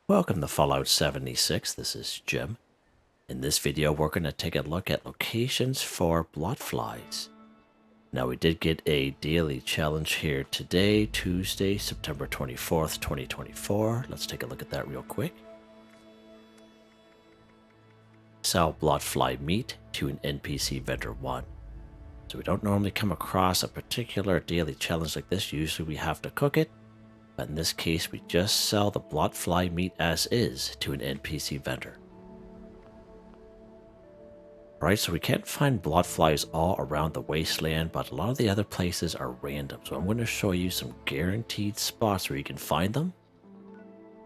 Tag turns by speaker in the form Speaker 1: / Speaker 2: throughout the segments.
Speaker 1: Welcome to Fallout 76, this is Jim. In this video we're going to take a look at locations for Bloatflies. Now we did get a daily challenge here today, Tuesday, September 24th, 2024. Let's take a look at that real quick. Sell Bloatfly meat to an NPC vendor 1. So we don't normally come across a particular daily challenge like this, usually we have to cook it. But in this case, we just sell the Bloatfly meat as is to an NPC vendor. Right, so we can't find Bloatflies all around the wasteland, but a lot of the other places are random. So I'm going to show you some guaranteed spots where you can find them.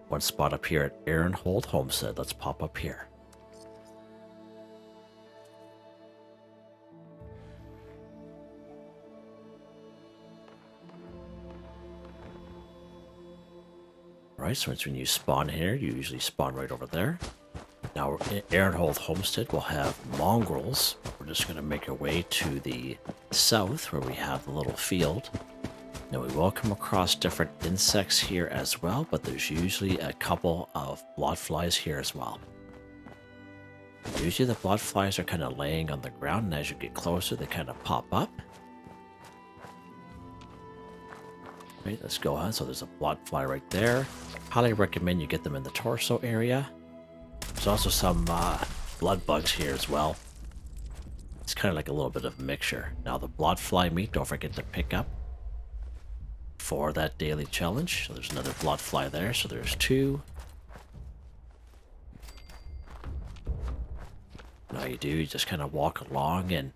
Speaker 1: One spot up here at Aaronholt Homestead. Let's pop up here. Right, so when you spawn here, you usually spawn right over there. Now, Aaronholt Homestead will have mongrels. We're just going to make our way to the south where we have the little field. Now, we will come across different insects here as well, but there's usually a couple of Bloatflies here as well. Usually the Bloatflies are kind of laying on the ground, and as you get closer, they kind of pop up. Right, let's go on. So there's a Bloatfly right there. Highly recommend you get them in the torso area. There's also some blood bugs here as well. It's kind of like a little bit of a mixture. Now the Bloatfly meat, don't forget to pick up for that daily challenge. So there's another Bloatfly there, so there's 2. Now you just kind of walk along, and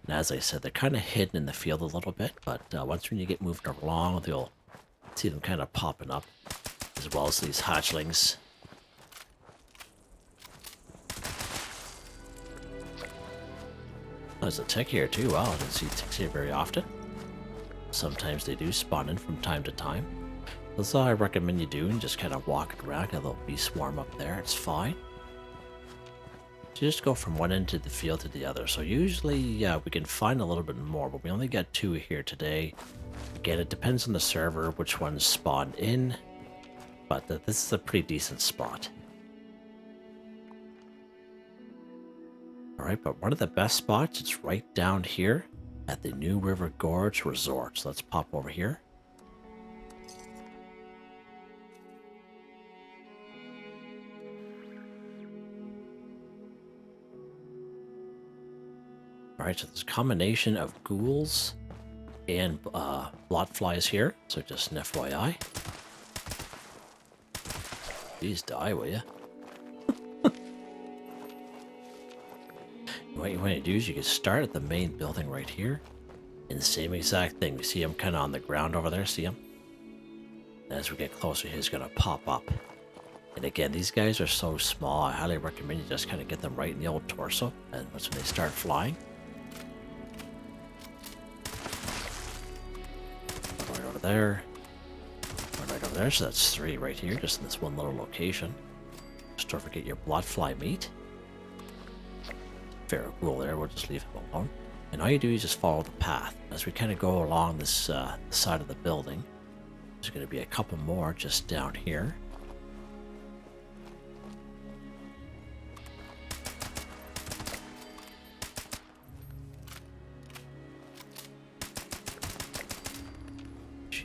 Speaker 1: as I said, they're kind of hidden in the field a little bit, but once when you get moving along, you'll see them kind of popping up, as well as these hatchlings. There's a tick here too. Wow, I don't see ticks here very often. Sometimes they do spawn in from time to time. That's all I recommend you do, and just kind of walk around. Got a little bee swarm up there, it's fine. So just go from one end of the field to the other. So usually, we can find a little bit more, but we only got 2 here today. Again, it depends on the server, which ones spawn in, but this is a pretty decent spot. Alright, but one of the best spots, it's right down here at the New River Gorge Resort. So let's pop over here. Alright, so there's a combination of ghouls and Bloatflies here, so just an FYI. Please die, will ya? What you want to do is you can start at the main building right here, and the same exact thing. You see him kind of on the ground over there, see him? And as we get closer, he's going to pop up. And again, these guys are so small, I highly recommend you just kind of get them right in the old torso, and once when they start flying. Right over there. Right over there, so that's 3 right here, just in this one little location. Just don't forget your Bloatfly meat. Fair ghoul there, we'll just leave him alone. And all you do is just follow the path. As we kind of go along this side of the building, there's going to be a couple more just down here.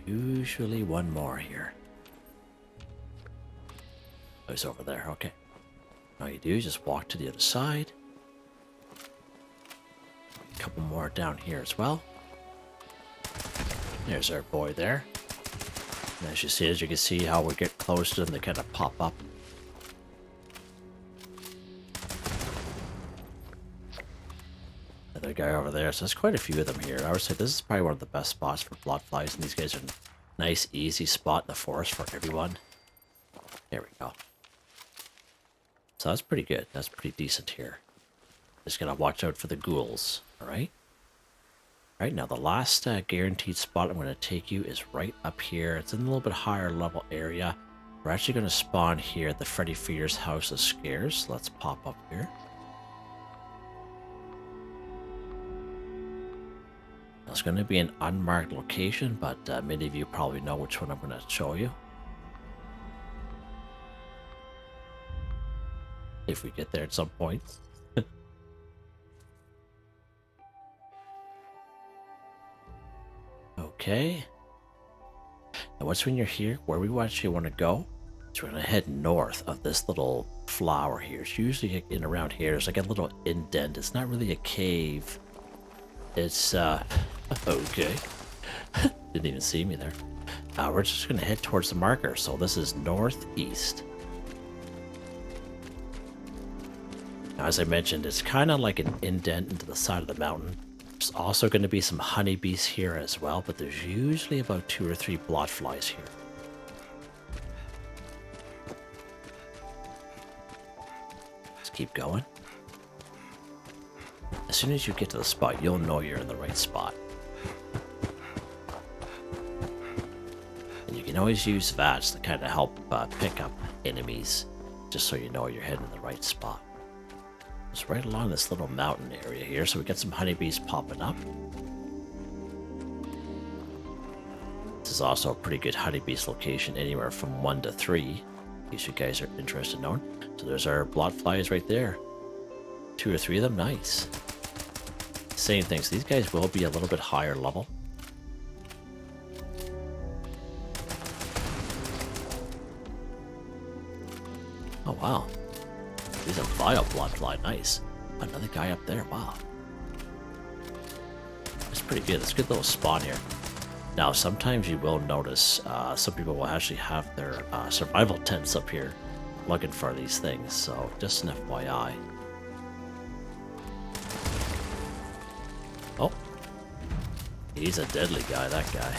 Speaker 1: Usually one more here. Oh, he's over there, okay. All you do is just walk to the other side. A couple more down here as well. There's our boy there. And as you can see how we get close to them, they kind of pop up. Another guy over there, so there's quite a few of them here. I would say this is probably one of the best spots for Bloatflies, and these guys are a nice, easy spot in the forest for everyone. There we go. So that's pretty good. That's pretty decent here. Just gotta watch out for the ghouls, alright? Alright, now the last guaranteed spot I'm going to take you is right up here. It's in a little bit higher level area. We're actually going to spawn here at the Freddy Fears House of Scares. Let's pop up here. It's going to be an unmarked location, but many of you probably know which one I'm going to show you. if we get there at some point. Okay. Now once when you're here, where we actually want to go, is we're going to head north of this little flower here. It's usually in around here. There's like a little indent. It's not really a cave. It's, okay. Didn't even see me there. We're just going to head towards the marker. So this is northeast. Now, as I mentioned, it's kind of like an indent into the side of the mountain. There's also going to be some honeybees here as well, but there's usually about 2 or 3 bloatflies here. Let's keep going. As soon as you get to the spot, you'll know you're in the right spot. And you can always use VATS to kind of help pick up enemies, just so you know you're heading in the right spot. It's right along this little mountain area here, so we get some honeybees popping up. This is also a pretty good honeybees location, anywhere from 1 to 3, in case you guys are interested in knowing. So there's our bloatflies right there. 2 or 3 of them, nice. Same thing, so these guys will be a little bit higher level. Oh wow. He's a vile bloatfly, nice. Another guy up there, wow. That's pretty good, that's a good little spawn here. Now, sometimes you will notice some people will actually have their survival tents up here looking for these things, so just an FYI. Oh, he's a deadly guy, that guy.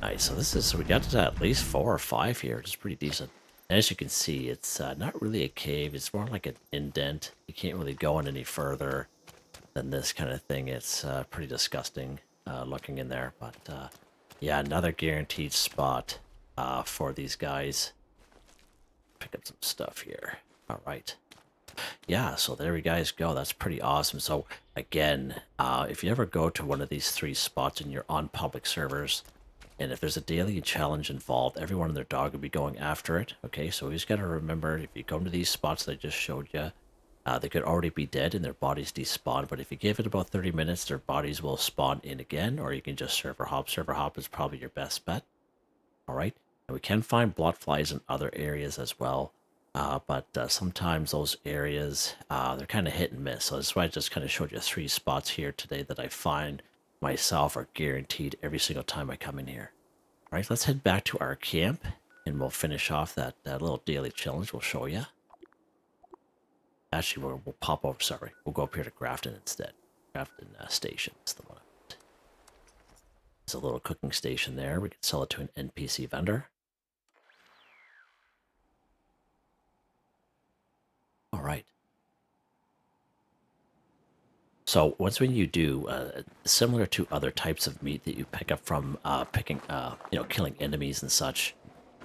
Speaker 1: Nice, so we got to at least 4 or 5 here, which is pretty decent. And as you can see, it's not really a cave, it's more like an indent. You can't really go in any further than this kind of thing. It's pretty disgusting looking in there, but yeah, another guaranteed spot for these guys. Pick up some stuff here. All right. Yeah, so there you guys go. That's pretty awesome. So again, if you ever go to one of these 3 spots and you're on public servers, and if there's a daily challenge involved, everyone and their dog will be going after it. Okay, so you just got to remember, if you come to these spots that I just showed you, they could already be dead and their bodies despawn. But if you give it about 30 minutes, their bodies will spawn in again, or you can just server hop. Server hop is probably your best bet. All right, and we can find bloatflies in other areas as well. But sometimes those areas, they're kind of hit and miss. So that's why I just kind of showed you 3 spots here today that I find myself are guaranteed every single time I come in here. All right, let's head back to our camp and we'll finish off that little daily challenge we'll show you. Actually, we'll pop over, sorry. We'll go up here to Grafton instead. Grafton Station is the one. It's a little cooking station there. We can sell it to an NPC vendor. All right. So once when you do, similar to other types of meat that you pick up from killing enemies and such,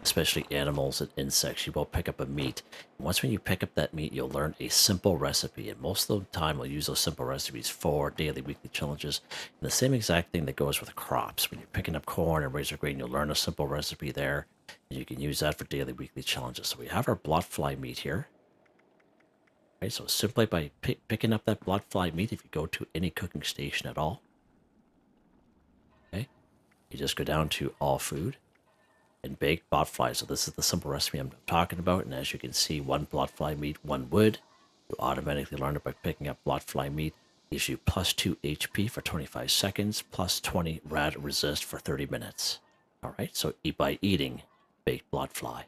Speaker 1: especially animals and insects, you will pick up a meat. Once when you pick up that meat, you'll learn a simple recipe, and most of the time we'll use those simple recipes for daily, weekly challenges. And the same exact thing that goes with crops. When you're picking up corn and razor grain, you'll learn a simple recipe there, and you can use that for daily, weekly challenges. So we have our bloatfly meat here. Right, so simply by picking up that bloatfly meat, if you go to any cooking station at all, okay, you just go down to all food and bake bloatfly. So this is the simple recipe I'm talking about, and as you can see, 1 bloatfly meat, 1 wood. You automatically learn it by picking up bloatfly meat. Gives you plus 2 HP for 25 seconds, plus 20 rad resist for 30 minutes. All right, so eat by eating baked bloatfly.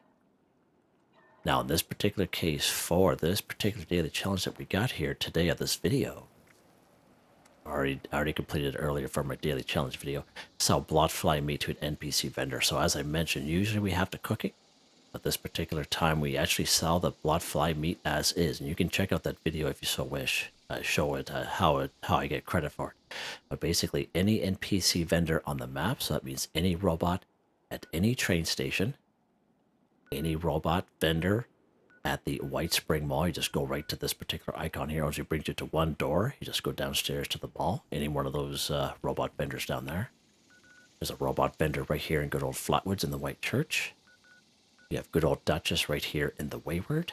Speaker 1: Now, in this particular case, for this particular daily challenge that we got here today of this video, I already completed earlier for my daily challenge video, sell bloatfly meat to an NPC vendor. So as I mentioned, usually we have to cook it, but this particular time we actually sell the bloatfly meat as is, and you can check out that video if you so wish. Show it how I get credit for it. But basically, any NPC vendor on the map, so that means any robot at any train station, any robot vendor at the White Spring Mall, you just go right to this particular icon here. As you brings you to one door, you just go downstairs to the mall. Any one of those robot vendors down there. There's a robot vendor right here in good old Flatwoods in the White Church. You have good old Duchess right here in the Wayward.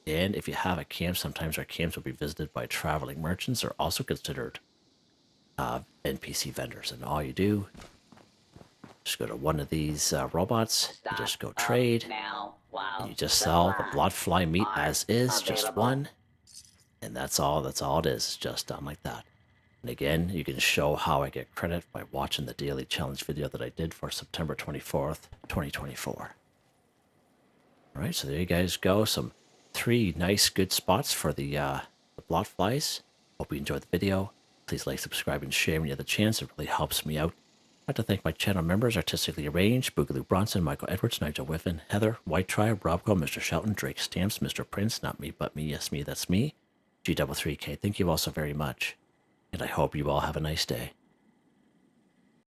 Speaker 1: And if you have a camp, sometimes our camps will be visited by traveling merchants. They're also considered NPC vendors. And all you do, just go to one of these robots, you just go trade, and you just sell the Bloatfly meat as is, just one. And that's all it is. It's just done like that. And again, you can show how I get credit by watching the daily challenge video that I did for September 24th, 2024. All right, so there you guys go. Some 3 nice, good spots for the Bloatflies. Hope you enjoyed the video. Please like, subscribe, and share when you have the chance. It really helps me out. I'd like to thank my channel members, Artistically Arranged, Boogaloo Bronson, Michael Edwards, Nigel Wiffen, Heather, Whitetribe, Robco, Mr. Shelton, Drake Stamps, Mr.Prince, NotMeButMeYesMeThatsMe, G33K. Thank you all so very much. And I hope you all have a nice day.